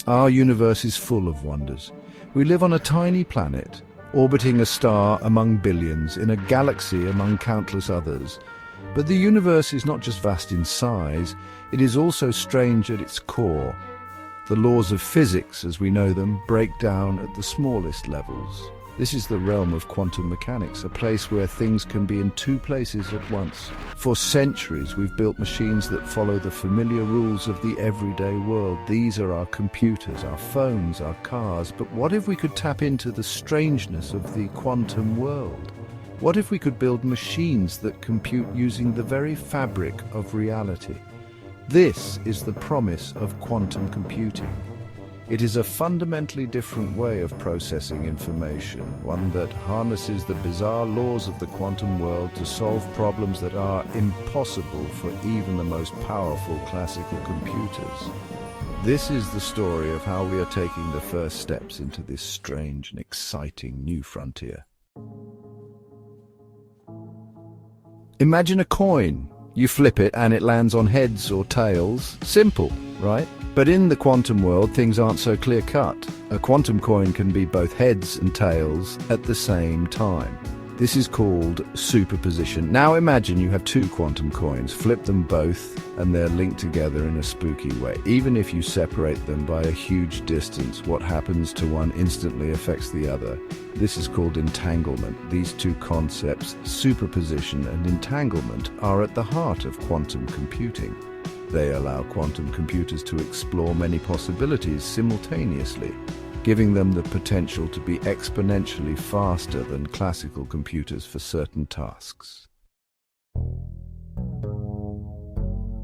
Our universe is full of wonders. We live on a tiny planet, orbiting a star among billions, in a galaxy among countless others. But the universe is not just vast in size, it is also strange at its core. The laws of physics, as we know them, break down at the smallest levels. This is the realm of quantum mechanics, a place where things can be in two places at once. For centuries, we've built machines that follow the familiar rules of the everyday world. These are our computers, our phones, our cars. But what if we could tap into the strangeness of the quantum world? What if we could build machines that compute using the very fabric of reality? This is the promise of quantum computing. It is a fundamentally different way of processing information, one that harnesses the bizarre laws of the quantum world to solve problems that are impossible for even the most powerful classical computers. This is the story of how we are taking the first steps into this strange and exciting new frontier. Imagine a coin. You flip it and it lands on heads or tails. Simple, right? But in the quantum world, things aren't so clear-cut. A quantum coin can be both heads and tails at the same time. This is called superposition. Now imagine you have two quantum coins, flip them both, and they're linked together in a spooky way. Even if you separate them by a huge distance, what happens to one instantly affects the other. This is called entanglement. These two concepts, superposition and entanglement, are at the heart of quantum computing. They allow quantum computers to explore many possibilities simultaneously, giving them the potential to be exponentially faster than classical computers for certain tasks.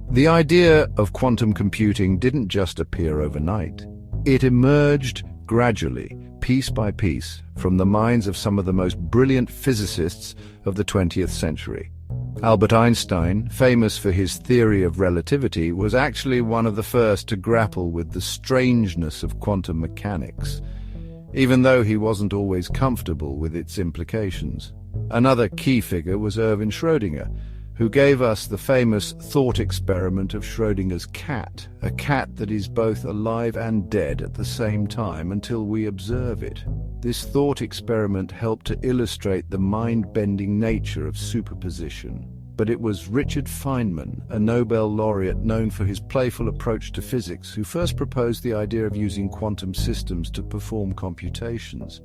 The idea of quantum computing didn't just appear overnight. It emerged gradually, piece by piece, from the minds of some of the most brilliant physicists of the 20th century. Albert Einstein, famous for his theory of relativity, was actually one of the first to grapple with the strangeness of quantum mechanics, even though he wasn't always comfortable with its implications. Another key figure was Erwin Schrödinger, who gave us the famous thought experiment of Schrödinger's cat, a cat that is both alive and dead at the same time until we observe it. This thought experiment helped to illustrate the mind-bending nature of superposition. But it was Richard Feynman, a Nobel laureate known for his playful approach to physics, who first proposed the idea of using quantum systems to perform computations.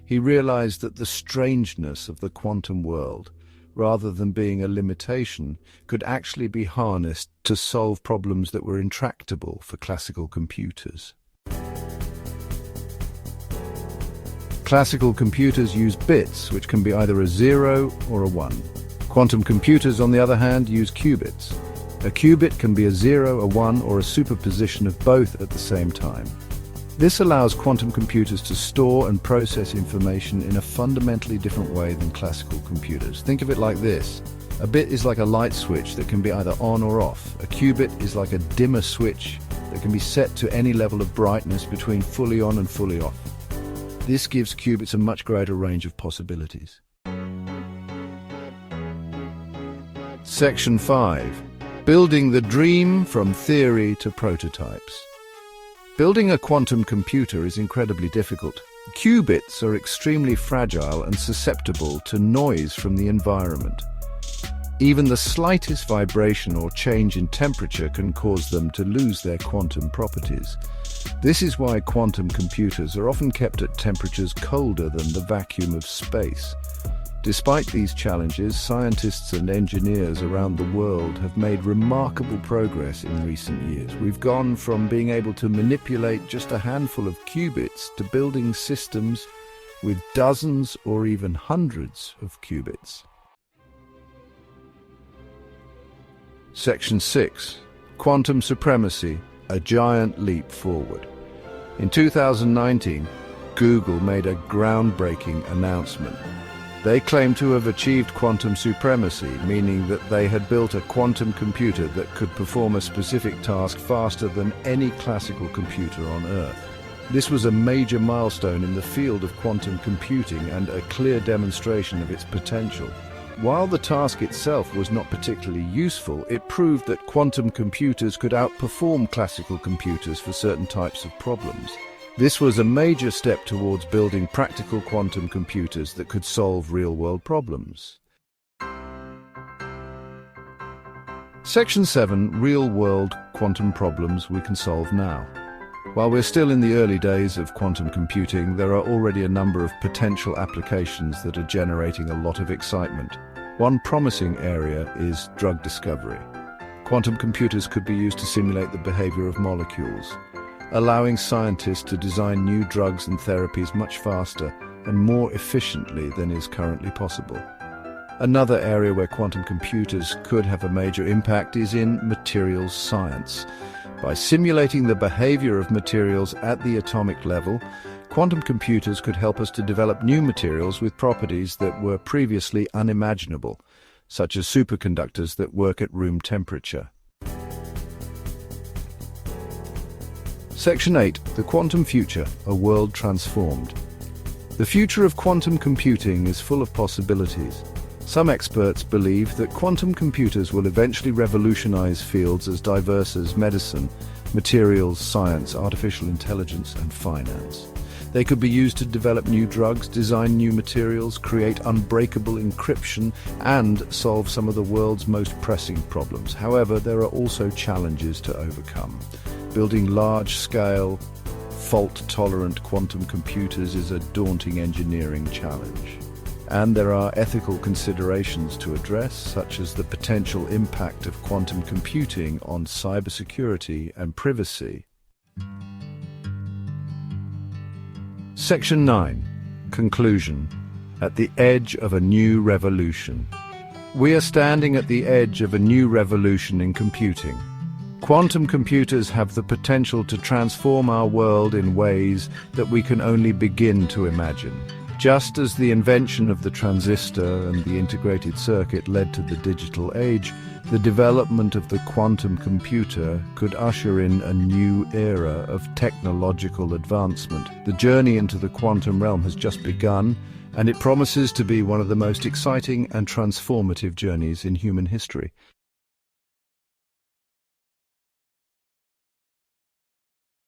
He realized that the strangeness of the quantum world, rather than being a limitation, could actually be harnessed to solve problems that were intractable for classical computers. Classical computers use bits, which can be either a 0 or a 1. Quantum computers, on the other hand, use qubits. A qubit can be a 0, a 1, or a superposition of both at the same time. This allows quantum computers to store and process information in a fundamentally different way than classical computers. Think of it like this. A bit is like a light switch that can be either on or off. A qubit is like a dimmer switch that can be set to any level of brightness between fully on and fully off. This gives qubits a much greater range of possibilities. Section 5. Building the dream from theory to prototypes. Building a quantum computer is incredibly difficult. Qubits are extremely fragile and susceptible to noise from the environment. Even the slightest vibration or change in temperature can cause them to lose their quantum properties. This is why quantum computers are often kept at temperatures colder than the vacuum of space. Despite these challenges, scientists and engineers around the world have made remarkable progress in recent years. We've gone from being able to manipulate just a handful of qubits to building systems with dozens or even hundreds of qubits. Section 6. Quantum supremacy, a giant leap forward. In 2019, Google made a groundbreaking announcement. They claimed to have achieved quantum supremacy, meaning that they had built a quantum computer that could perform a specific task faster than any classical computer on Earth. This was a major milestone in the field of quantum computing and a clear demonstration of its potential. while the task itself was not particularly useful, it proved that quantum computers could outperform classical computers for certain types of problems. This was a major step towards building practical quantum computers that could solve real-world problems. Section 7. Real-world quantum problems we can solve now. While we're still in the early days of quantum computing, there are already a number of potential applications that are generating a lot of excitement. One promising area is drug discovery. Quantum computers could be used to simulate the behavior of molecules, allowing scientists to design new drugs and therapies much faster and more efficiently than is currently possible. Another area where quantum computers could have a major impact is in materials science. By simulating the behavior of materials at the atomic level, quantum computers could help us to develop new materials with properties that were previously unimaginable, such as superconductors that work at room temperature. Section 8. The Quantum Future, a World Transformed. The future of quantum computing is full of possibilities. Some experts believe that quantum computers will eventually revolutionize fields as diverse as medicine, materials, science, artificial intelligence, and finance. They could be used to develop new drugs, design new materials, create unbreakable encryption, and solve some of the world's most pressing problems. However, there are also challenges to overcome. Building large-scale, fault-tolerant quantum computers is a daunting engineering challenge. And there are ethical considerations to address, such as the potential impact of quantum computing on cybersecurity and privacy. Section 9. Conclusion. At the edge of a new revolution. We are standing at the edge of a new revolution in computing. Quantum computers have the potential to transform our world in ways that we can only begin to imagine. Just as the invention of the transistor and the integrated circuit led to the digital age, the development of the quantum computer could usher in a new era of technological advancement. The journey into the quantum realm has just begun, and it promises to be one of the most exciting and transformative journeys in human history.